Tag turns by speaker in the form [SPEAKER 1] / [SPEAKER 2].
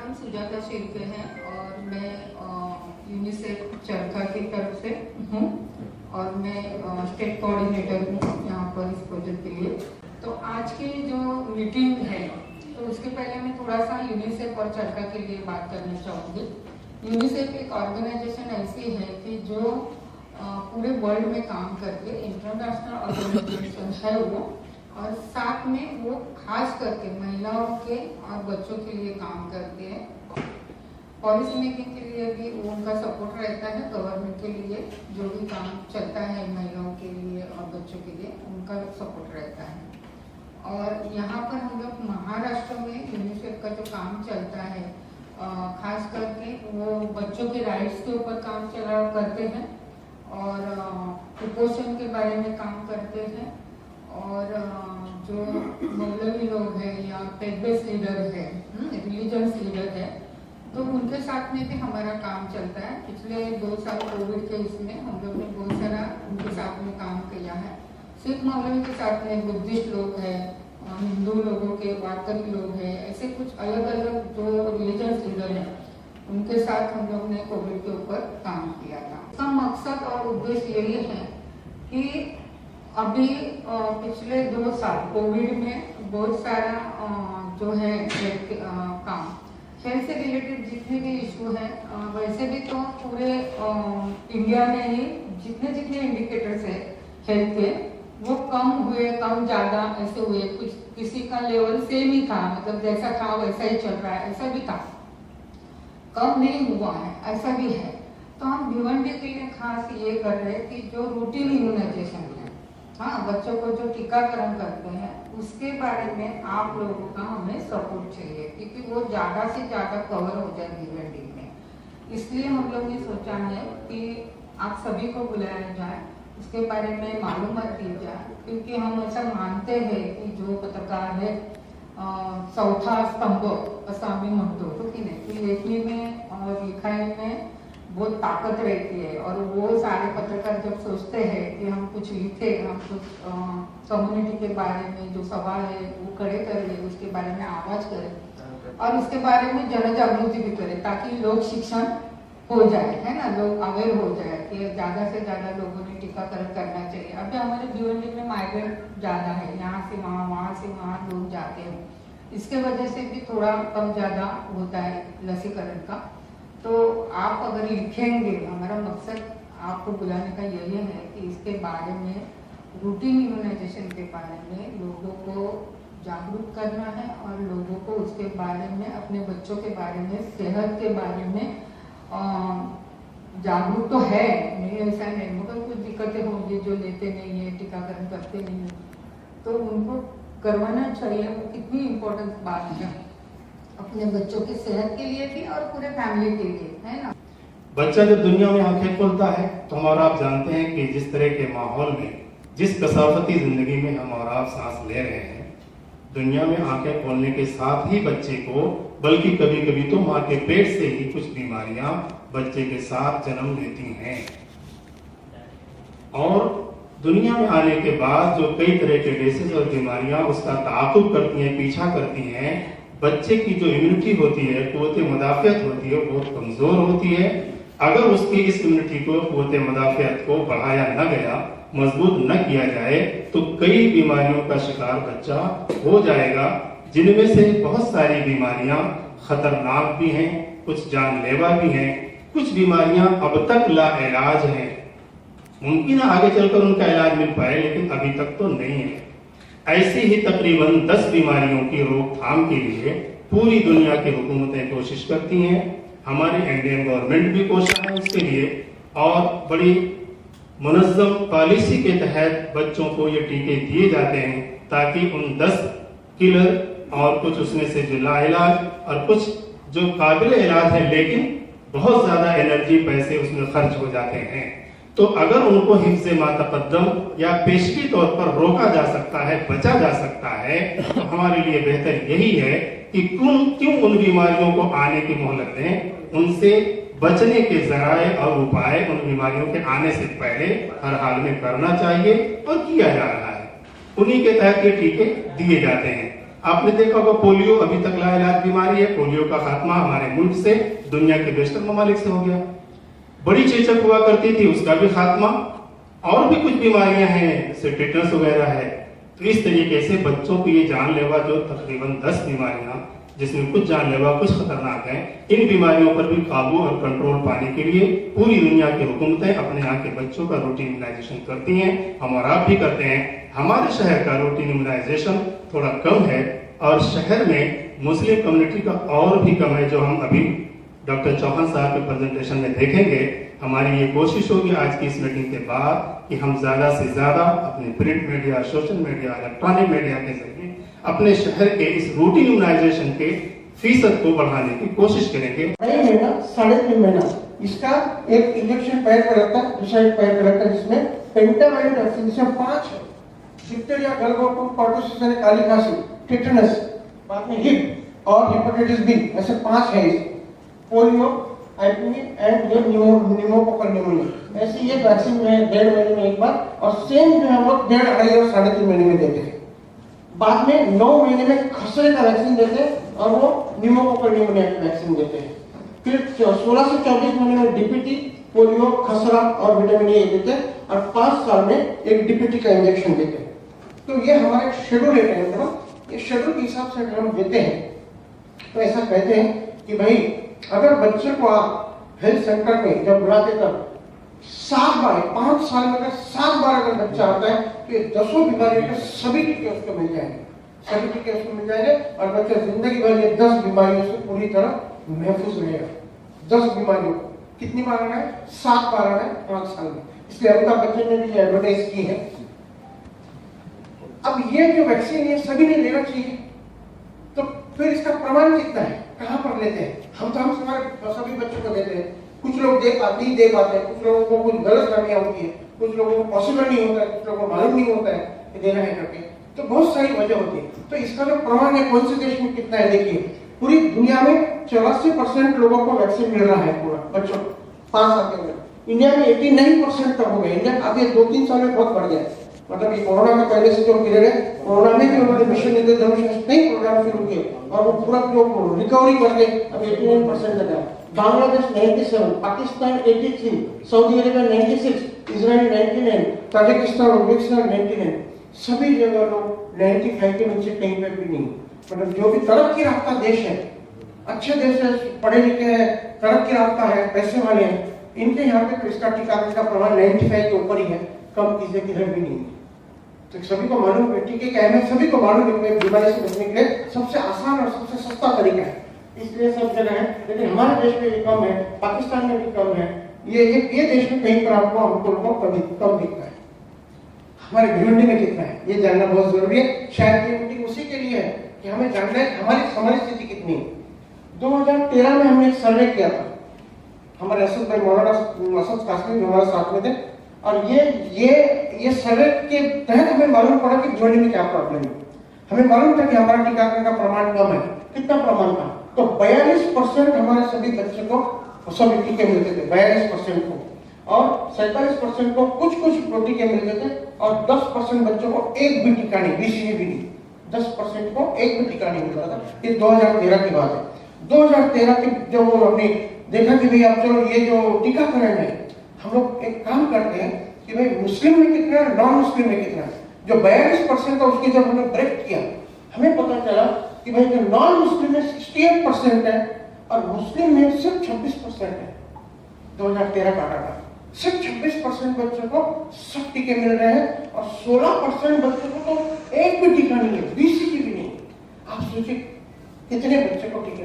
[SPEAKER 1] नाम सुजाता शिर्के है और मैं यूनिसेफ चरखा की तरफ से हूँ और मैं स्टेट कोऑर्डिनेटर हूँ यहाँ पर इस प्रोजेक्ट के लिए। तो आज की जो मीटिंग है तो उसके पहले मैं थोड़ा सा यूनिसेफ और चरखा के लिए बात करना चाहूँगी। यूनिसेफ एक ऑर्गेनाइजेशन ऐसी है कि जो पूरे वर्ल्ड में काम करके इंटरनेशनल ऑर्गेनाइजेशन है वो, और साथ में वो खास करके महिलाओं के और बच्चों के लिए काम करते हैं। पॉलिसी मेकिंग के लिए भी उनका सपोर्ट रहता है, गवर्नमेंट के लिए जो भी काम चलता है महिलाओं के लिए और बच्चों के लिए उनका सपोर्ट रहता है। और यहाँ पर हम लोग महाराष्ट्र में यूनिसेफ का जो काम चलता है खास करके वो बच्चों के राइट्स के ऊपर काम करते हैं और कुपोषण के बारे में काम करते हैं। और जो मौलवी लोग हैं या फेथ बेस्ड लीडर है, रिलीजियस लीडर है, तो उनके साथ में भी हमारा काम चलता है। पिछले 2 साल कोविड के इसमें हम लोग ने बहुत सारा उनके साथ में काम किया है। सिख मौलवी के साथ में बुद्धिस्ट लोग हैं, हिंदू लोगों के वारकरी लोग हैं, ऐसे कुछ अलग अलग जो रिलीजियस लीडर हैं उनके साथ हम लोग ने कोविड के ऊपर काम किया था। इसका मकसद और उद्देश्य यही है कि अभी पिछले 2 साल कोविड में बहुत सारा जो है काम हेल्थ से रिलेटेड जितने भी इशू है, वैसे भी तो पूरे इंडिया में ही जितने जितने इंडिकेटर्स है हेल्थ के वो कम हुए, कम ज़्यादा ऐसे हुए। कुछ किसी का लेवल सेम ही था, मतलब जैसा था वैसा ही चल रहा है, ऐसा भी था, कम नहीं हुआ है, ऐसा भी है। तो हम भिवंडी के लिए खास ये कर रहे हैं कि जो रूटीन इम्यूनाइजेशन है, हाँ, बच्चों को जो टीकाकरण करते हैं उसके बारे में आप लोगों का हमें सपोर्ट चाहिए, क्योंकि वो ज़्यादा से ज़्यादा कवर हो जाए भिवंडी में। इसलिए हम लोग ने सोचा है कि आप सभी को बुलाया जाए, उसके बारे में मालूमात दी जाए, क्योंकि हम ऐसा मानते हैं कि जो पत्रकार है चौथा स्तंभ असामी महत्व तो कि नहीं, कि लेखनी में और लिखाई में बहुत ताकत रहती है। और वो सारे पत्रकार जब सोचते हैं कि हम कुछ लिखे, हम कुछ कम्युनिटी के बारे में जो सवाल है वो खड़े करें, उसके बारे में आवाज करें और उसके बारे में जन जागृति भी करें, ताकि लोग शिक्षण हो जाए, है ना, लोग अवेयर हो जाए कि ज़्यादा से ज़्यादा लोगों ने टीकाकरण करना चाहिए। अभी हमारे भिवंडी में माइग्रेट ज़्यादा है, यहाँ से वहाँ, वहाँ से वहाँ लोग जाते हैं, इसके वजह से भी थोड़ा कम ज़्यादा होता है लसीकरण का। तो आप अगर लिखेंगे, हमारा मकसद आपको बुलाने का यही है कि इसके बारे में रूटीन इम्यूनाइजेशन के बारे में लोगों को जागरूक करना है और लोगों को उसके बारे में, अपने बच्चों के बारे में, सेहत के बारे में जागरूक तो है नहीं, ऐसा नहीं, मगर कुछ दिक्कतें होंगी जो लेते नहीं है, टीकाकरण करते नहीं है, तो उनको करवाना चाहिए। वो कितनी इम्पोर्टेंट बात है अपने बच्चों की सेहत के लिए भी और पूरे फैमिली के लिए, है ना।
[SPEAKER 2] बच्चा जब दुनिया में आंखें खोलता है तो हम और आप जानते हैं कि जिस तरह के माहौल में, जिस कसाफती जिंदगी में हम और आप सांस ले रहे हैं, दुनिया में आंखें खोलने के साथ ही बच्चे को, बल्कि कभी कभी तो माँ के पेट से ही कुछ बीमारियां बच्चे के साथ जन्म लेती हैं। और दुनिया में आने के बाद जो कई तरह के डिसीज और बीमारियां उसका ताक़ुब करती हैं, पीछा करती हैं, बच्चे की जो इम्यूनिटी होती है, क़ुव्वत मुदाफ़ियत होती है, बहुत कमजोर होती है। अगर उसकी इस इम्यूनिटी को, क़ुव्वत मुदाफ़ियत को बढ़ाया न गया, मजबूत न किया जाए, तो कई बीमारियों का शिकार बच्चा हो जाएगा, जिनमें से बहुत सारी बीमारियां खतरनाक भी हैं, कुछ जानलेवा भी हैं, कुछ बीमारियां अब तक लाइलाज हैं। मुमकिन है आगे चलकर उनका इलाज मिल पाए, लेकिन अभी तक तो नहीं है। ऐसी ही तकरीबन 10 बीमारियों की रोकथाम के लिए पूरी दुनिया की हुकूमतें कोशिश करती हैं। हमारी इंडियन गवर्नमेंट भी कोशिश है उसके लिए, और बड़ी मुनज़्ज़म पॉलिसी के तहत बच्चों को ये टीके दिए जाते हैं, ताकि उन 10 किलर और कुछ उसमें से जो लाइलाज और कुछ जो काबिल इलाज है लेकिन बहुत ज्यादा एनर्जी, पैसे उसमें खर्च हो जाते हैं, तो अगर उनको हिफ्ज़ मा तक़द्दम या पेशगी तौर पर रोका जा सकता है, बचा जा सकता है, तो हमारे लिए बेहतर यही है कि क्यों उन बीमारियों को आने की मोहलत दें, उनसे बचने के जराए और उपाय उन बीमारियों के आने से पहले हर हाल में करना चाहिए और किया जा रहा है। उन्हीं के तहत ये टीके दिए जाते हैं। आपने देखा होगा पोलियो अभी तक लाइलाज बीमारी है। पोलियो का खात्मा हमारे मुल्क से, दुनिया के वेस्टर्न ममालिक से हो गया। बड़ी चेचक हुआ करती थी, उसका भी खात्मा। और भी कुछ बीमारियां हैं जैसे टेटनस वगैरह है। तो इस तरीके से बच्चों को ये जानलेवा जो तकरीबन 10 बीमारियां, जिसमें कुछ जानलेवा कुछ खतरनाक हैं, इन बीमारियों पर भी काबू और कंट्रोल पाने के लिए पूरी दुनिया की हुकूमतें अपने यहाँ के बच्चों का रूटीन इम्यूनाइजेशन करती हैं। हम और आप भी करते हैं। हमारे शहर का रूटीन इम्यूनाइजेशन थोड़ा कम है और शहर में मुस्लिम कम्युनिटी का और भी कम है, जो हम अभी डॉक्टर चौहान साहब के प्रेजेंटेशन में देखेंगे। हमारी ये कोशिश होगी आज की इस मीटिंग के बाद कि हम ज्यादा से ज्यादा अपने print media, social media, electronic media के जरिए अपने शहर के इस रूटीन इम्यूनाइजेशन के फीसद को बढ़ाने की कोशिश करेंगे।
[SPEAKER 3] 2.5 महीना 3.5 महीना इसका एक इंजेक्शन पैर पर लगता है, दूसरा एक पैर पर लगता है, जिसमें पेंटावाइड वैक्सीन से 5 है। डिप्थीरिया, गलघोटू, परटूसिस यानी काली खांसी, टेटनस, बाद में हिप और हेपेटाइटिस बी, ऐसे 5 है। पोलियो, आईपीवी एंड ये न्यूमोकोकल निमोनिया, ऐसी ये वैक्सीन में 1.5 महीने में एक बार, और सेम जो हम लोग 1.5, 2.5 और 3.5 महीने में देते हैं। बाद में 9 महीने में खसरे का वैक्सीन देते हैं और वो न्यूमोकोकल निमोनिया की वैक्सीन देते हैं। फिर 16 से 24 महीने में डीपीटी, पोलियो, खसरा और विटामिन ए देते हैं, और 5 साल में एक डीपीटी का इंजेक्शन देते हैं। तो ये हमारा शेड्यूल है। ये शेड्यूल के हिसाब से अगर हम देते हैं तो ऐसा कहते हैं कि भाई अगर बच्चे को आप हेल्थ सेंटर में जब बुलाते तब 7 बार, 5 साल में अगर 7 बार अगर बच्चा आता है तो ये 10 बीमारियों के सभी टीके उसको मिल जाएंगे, सभी टीके उसको मिल जाएंगे, और बच्चा जिंदगी भर ये 10 बीमारियों से पूरी तरह महफूज रहेगा। 10 बीमारियों कितनी बार आना है? 7 बार आना है 5 साल में। इसलिए अमिताभ बच्चन ने भी एडवर्टाइज की है। अब ये जो वैक्सीन है सभी ने लेना चाहिए, तो फिर इसका प्रमाण कितना है, कहां पर लेते हैं? हम हमारे सभी बच्चों को देते हैं। कुछ लोग नहीं दे पाते हैं, कुछ लोगों को कुछ गलत फहमियां होती है, कुछ लोगों को पॉसिबल नहीं होता है, कुछ लोगों को मालूम नहीं होता है कि देना है करके, तो बहुत सारी वजह होती है। तो इसका जो प्रमाण है कौन से देश में कितना है देखिए, पूरी दुनिया में 84% लोगों को वैक्सीन मिल रहा है पूरा बच्चों 5 साल के अंदर। इंडिया में 89% तक हो गया। इंडिया अब ये 2-3 साल में बहुत बढ़ गया, मतलब ये कोरोना के पहले से जो पीरियड है, कोरोना में भी उन्होंने मिशन इंद्रधनुष कई प्रोग्राम शुरू किए और वो पूरा जो रिकवरी करके अब 89% तक है। Bangladesh 97, Pakistan 83, Saudi Arabia 96, Israel 99, Tajikistan, Uzbekistan 99, सभी जगह लोग 95 के नीचे कहीं पे भी नहीं। मतलब जो भी तरक्की याफ्ता देश है, अच्छे देश है, पढ़े लिखे हैं, तरक्की याफ्ता है, पैसे वाले हैं, इनके यहाँ पे तो इसका टीकाकरण का प्रमाण 95 के ऊपर ही है, कम किसी किधर भी नहीं है। तो सभी को मालूम है टीके का अहमियत, सभी को मालूम है कि बीमारी से बचने के लिए सबसे आसान और सबसे सस्ता तरीका है, इसलिए सब जगह है। लेकिन हमारे देश में ये कम है, पाकिस्तान में भी कम है, ये देश में कहीं पर आपको हमको कम दिखता है। हमारे भिवंडी में कितना है ये जानना बहुत जरूरी है। शायद ये मीटिंग उसी के लिए है कि हमें जानना है हमारी स्थिति कितनी है। 2013 में हमने एक सर्वे किया था, हमारे असद भाई मौलाना असद कासमी जो हमारे साथ में थे, और ये सर्वे के तहत हमें मालूम पड़ा कि भिवंडी में क्या प्रॉब्लम है। हमें मालूम था कि हमारा टीकाकरण का प्रमाण कम है। कितना प्रमाण था? तो 42% हमारे सभी बच्चों को सभी टीके मिलते थे, 42% को, और 47% को कुछ टीके मिलते थे, और 10% बच्चों को एक भी टीका नहीं, बीसीजी भी नहीं, 10% को एक भी टीका नहीं मिलता था। ये 2013 की बात है। 2013 के जब हमने देखा कि भाई अब चलो ये जो टीकाकरण है, हम लोग एक काम करते हैं कि भाई मुस्लिम में कितना है, नॉन मुस्लिम में कितना है। जो 42% था उसकी जब हमने ब्रेक किया, हमें पता चला कि भाई जो नॉन मुस्लिम में 68% है और मुस्लिम में सिर्फ 26% है। 2013 का डाटा, सिर्फ 26% बच्चों को सब टीके मिल रहे हैं और 16% बच्चों को तो एक भी टीका नहीं है, बीसीजी भी नहीं। आप सोचिए कितने बच्चों को टीके